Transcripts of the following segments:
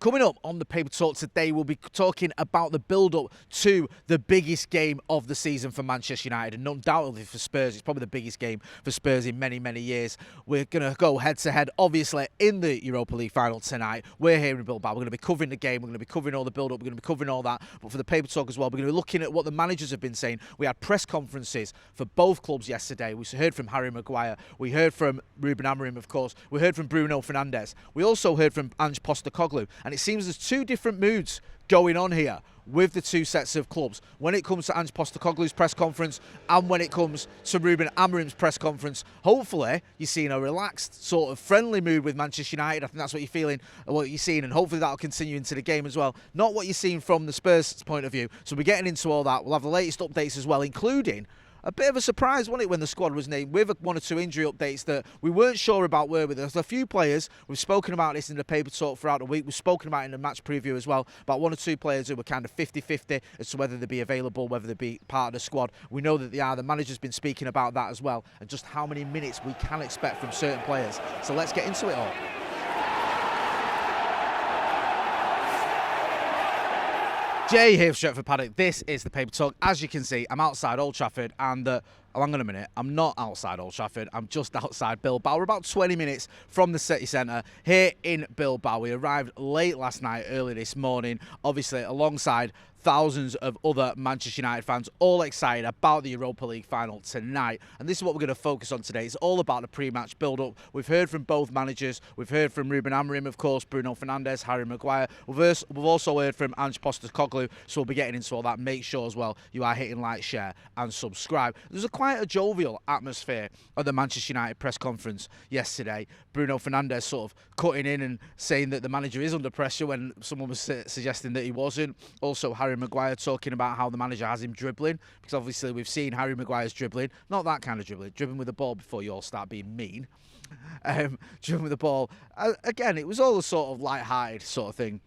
Coming up on the Paper Talk today, we'll be talking about the build-up to the biggest game of the season for Manchester United, and undoubtedly for Spurs. It's probably the biggest game for Spurs in many, many years. We're going to go head-to-head, obviously, in the Europa League Final tonight. We're here in Bilbao. We're going to be covering the game. We're going to be covering all the build-up. We're going to be covering all that. But for the Paper Talk as well, we're going to be looking at what the managers have been saying. We had press conferences for both clubs yesterday. We heard from Harry Maguire. We heard from Ruben Amorim, of course. We heard from Bruno Fernandes. We also heard from Ange Postecoglu. And it seems there's two different moods going on here with the two sets of clubs when it comes to Ange Postecoglu's press conference and when it comes to Ruben Amorim's press conference. Hopefully you're seeing a relaxed sort of friendly mood with Manchester United. I think that's what you're feeling, what you're seeing, and hopefully that'll continue into the game as well. Not what you're seeing from the Spurs point of view. So we're getting into all that. We'll have the latest updates as well, including a bit of a surprise, wasn't it, when the squad was named, with one or two injury updates that we weren't sure about, were we? There's a few players, we've spoken about this in the Paper Talk throughout the week, we've spoken about it in the match preview as well, about one or two players who were kind of 50-50 as to whether they'd be available, whether they'd be part of the squad. We know that they are. The manager's been speaking about that as well, and just how many minutes we can expect from certain players. So let's get into it all. Jay here for Stretford Paddock. This is the Paper Talk. As you can see, I'm outside Old Trafford, and oh, hang on a minute, I'm not outside Old Trafford, I'm just outside Bilbao. We're about 20 minutes from the city centre here in Bilbao. We arrived late last night, early this morning, obviously alongside thousands of other Manchester United fans, all excited about the Europa League Final tonight. And this is what we're going to focus on today. It's all about the pre-match build-up. We've heard from both managers. We've heard from Ruben Amorim, of course, Bruno Fernandes, Harry Maguire. We've also heard from Ange Postecoglu, so we'll be getting into all that. Make sure as well you are hitting like, share and subscribe. There's quite a jovial atmosphere at the Manchester United press conference yesterday. Bruno Fernandes sort of cutting in and saying that the manager is under pressure when someone was suggesting that he wasn't. Also, Harry Maguire talking about how the manager has him dribbling, because obviously we've seen Harry Maguire's dribbling, not that kind of dribbling with the ball before you all start being mean. Dribbling with the ball. Again, it was all a sort of light-hearted sort of thing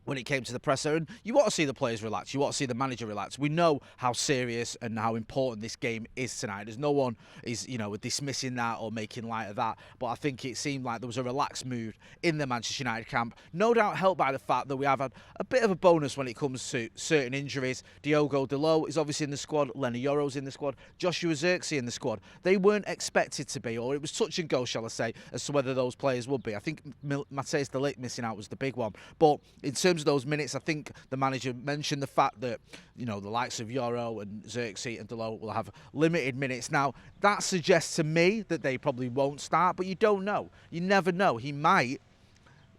when it came to the presser, and you want to see the players relax, you want to see the manager relax. We know how serious and how important this game is tonight. There's no one is, dismissing that or making light of that, but I think it seemed like there was a relaxed mood in the Manchester United camp, no doubt helped by the fact that we have had a bit of a bonus when it comes to certain injuries. Diogo Dalot is obviously in the squad, Lenny Yoro's in the squad, Joshua Zirkzee in the squad. They weren't expected to be, or it was touch and go, shall I say, as to whether those players would be. I think Matthijs de Ligt missing out was the big one, but in terms of those minutes, I think the manager mentioned the fact that, the likes of Yoro and Zirkzee and Dalot will have limited minutes. Now, that suggests to me that they probably won't start, but you don't know. You never know. He might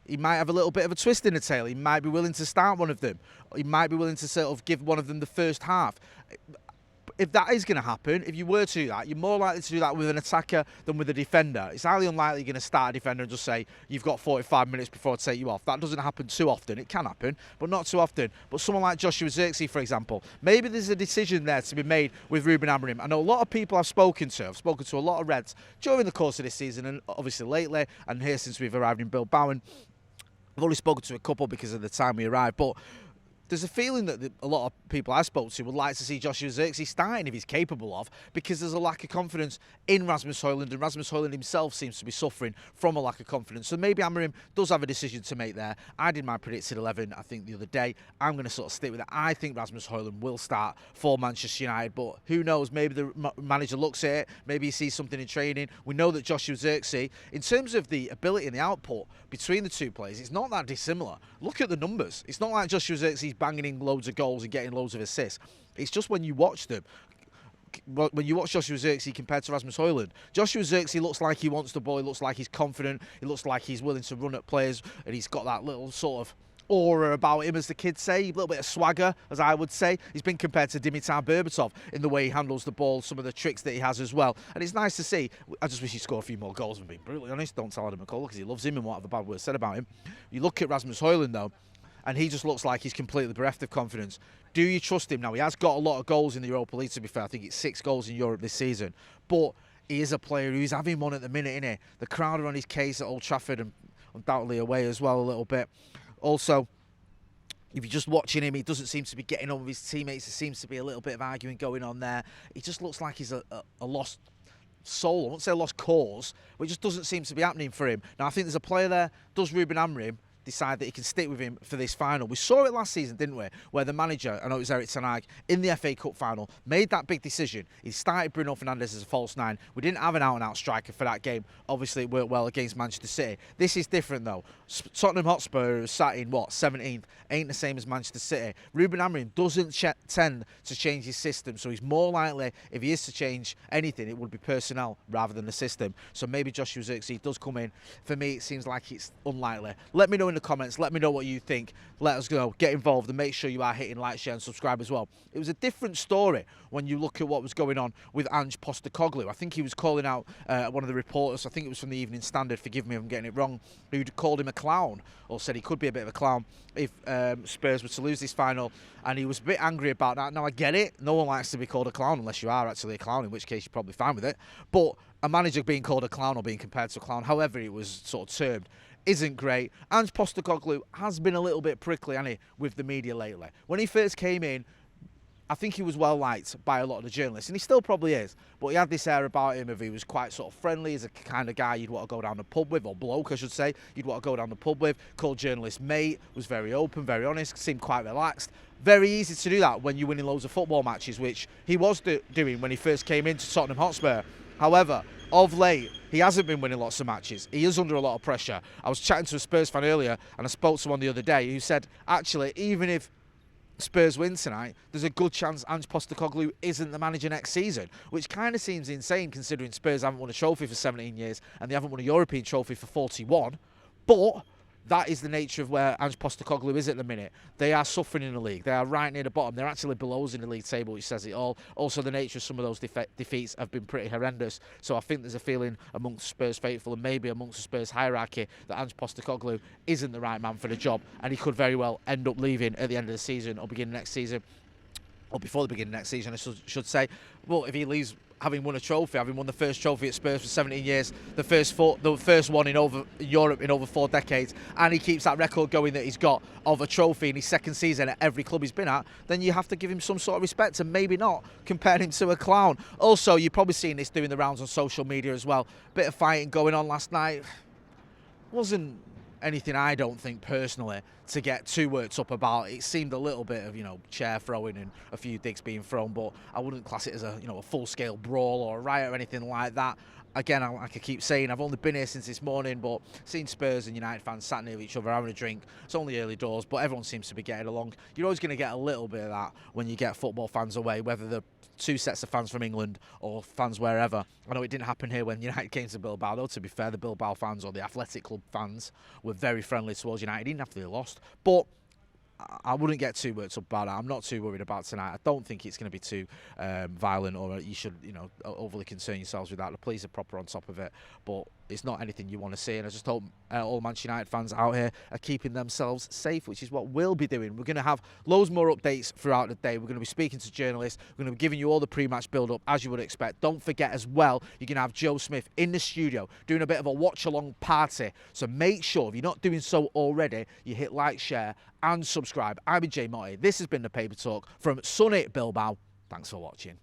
have a little bit of a twist in the tail. He might be willing to start one of them. He might be willing to sort of give one of them the first half. If that is going to happen, if you were to do that, you're more likely to do that with an attacker than with a defender. It's highly unlikely you're going to start a defender and just say, you've got 45 minutes before I take you off. That doesn't happen too often. It can happen, but not too often. But someone like Joshua Zirkzee, for example, maybe there's a decision there to be made with Ruben Amorim. I know a lot of people I've spoken to a lot of Reds during the course of this season, and obviously lately, and here since we've arrived in Bilbao. And I've only spoken to a couple because of the time we arrived, but there's a feeling that a lot of people I spoke to would like to see Joshua Zirkzee starting if he's capable of, because there's a lack of confidence in Rasmus Højlund, and Rasmus Højlund himself seems to be suffering from a lack of confidence. So maybe Amorim does have a decision to make there. I did my predicted 11, I think, the other day. I'm going to sort of stick with it. I think Rasmus Højlund will start for Manchester United, but who knows? Maybe the manager looks at it, maybe he sees something in training. We know that Joshua Zirkzee, in terms of the ability and the output between the two players, it's not that dissimilar. Look at the numbers. It's not like Joshua Zirkzee's banging in loads of goals and getting loads of assists. It's just when you watch them, when you watch Joshua Zirkzee compared to Rasmus Højlund, Joshua Zirkzee looks like he wants the ball, he looks like he's confident, he looks like he's willing to run at players, and he's got that little sort of aura about him, as the kids say, a little bit of swagger, as I would say. He's been compared to Dimitar Berbatov in the way he handles the ball, some of the tricks that he has as well, and it's nice to see. I just wish he'd score a few more goals, and being brutally honest. Don't tell Adam McCullough, because he loves him and whatever bad words said about him. You look at Rasmus Højlund though, and he just looks like he's completely bereft of confidence. Do you trust him? Now, he has got a lot of goals in the Europa League, to be fair. I think it's 6 goals in Europe this season. But he is a player who's having one at the minute, innit? The crowd are on his case at Old Trafford, and undoubtedly away as well a little bit. Also, if you're just watching him, he doesn't seem to be getting on with his teammates. There seems to be a little bit of arguing going on there. He just looks like he's a lost soul. I won't say a lost cause, but it just doesn't seem to be happening for him. Now, I think there's a player there. Does Ruben Amorim decide that he can stick with him for this final. We saw it last season, didn't we, where the manager, I know it was Eric Ten Hag, in the FA Cup final, made that big decision. He started Bruno Fernandes as a false nine. We didn't have an out-and-out striker for that game. Obviously, it worked well against Manchester City. This is different, though. Tottenham Hotspur, who sat in, 17th, ain't the same as Manchester City. Ruben Amorim doesn't tend to change his system, so he's more likely, if he is to change anything, it would be personnel rather than the system. So maybe Joshua Zirkzee does come in. For me, it seems like it's unlikely. Let me know in the comments. Let me know what you think. Let us know. Get involved and make sure you are hitting like, share and subscribe as well. It was a different story when you look at what was going on with Ange Postecoglu. I think he was calling out one of the reporters, I think it was from the Evening Standard, forgive me if I'm getting it wrong, who'd called him a clown, or said he could be a bit of a clown if Spurs were to lose this final, and he was a bit angry about that. Now, I get it. No one likes to be called a clown unless you are actually a clown, in which case you're probably fine with it. But a manager being called a clown or being compared to a clown, however it was sort of termed, isn't great. Ange Postecoglu has been a little bit prickly, hasn't he, with the media lately. When he first came in, I think he was well liked by a lot of the journalists, and he still probably is, but he had this air about him of he was quite sort of friendly. He's a kind of guy you'd want to go down the pub with, or bloke I should say, you'd want to go down the pub with, called journalists mate, was very open, very honest, seemed quite relaxed. Very easy to do that when you're winning loads of football matches, which he was doing when he first came into Tottenham Hotspur. However, of late, he hasn't been winning lots of matches. He is under a lot of pressure. I was chatting to a Spurs fan earlier, and I spoke to one the other day who said, actually, even if Spurs win tonight, there's a good chance Ange Postecoglu isn't the manager next season, which kind of seems insane considering Spurs haven't won a trophy for 17 years and they haven't won a European trophy for 41. But that is the nature of where Ange Postecoglu is at the minute. They are suffering in the league. They are right near the bottom. They're actually below us in the league table, which says it all. Also, the nature of some of those defeats have been pretty horrendous. So I think there's a feeling amongst Spurs faithful and maybe amongst the Spurs hierarchy that Ange Postecoglu isn't the right man for the job, and he could very well end up leaving at the end of the season or beginning next season, or before the beginning of next season, I should say. Well, if he leaves having won a trophy, having won the first trophy at Spurs for 17 years, the first one in Europe in over 4 decades, and he keeps that record going that he's got of a trophy in his second season at every club he's been at, then you have to give him some sort of respect and maybe not compare him to a clown. Also, you've probably seen this doing the rounds on social media as well. Bit of fighting going on last night. Wasn't anything, I don't think, personally, to get too worked up about. It seemed a little bit of, chair throwing and a few digs being thrown, but I wouldn't class it as a full-scale brawl or a riot or anything like that. Again, like I keep saying, I've only been here since this morning, but seeing Spurs and United fans sat near each other having a drink, it's only early doors, but everyone seems to be getting along. You're always going to get a little bit of that when you get football fans away, whether they're 2 sets of fans from England or fans wherever. I know it didn't happen here when United came to Bilbao, though, to be fair. The Bilbao fans or the Athletic Club fans were very friendly towards United, even after they lost. But I wouldn't get too worked up about it. I'm not too worried about tonight. I don't think it's going to be too violent, or you should, overly concern yourselves with that. The police are proper on top of it, but it's not anything you want to see. And I just hope all Manchester United fans out here are keeping themselves safe, which is what we'll be doing. We're going to have loads more updates throughout the day. We're going to be speaking to journalists. We're going to be giving you all the pre-match build-up, as you would expect. Don't forget as well, you're going to have Joe Smith in the studio doing a bit of a watch-along party. So make sure, if you're not doing so already, you hit like, share and subscribe. I've been Jay Motti. This has been the Paper Talk from sunny Bilbao. Thanks for watching.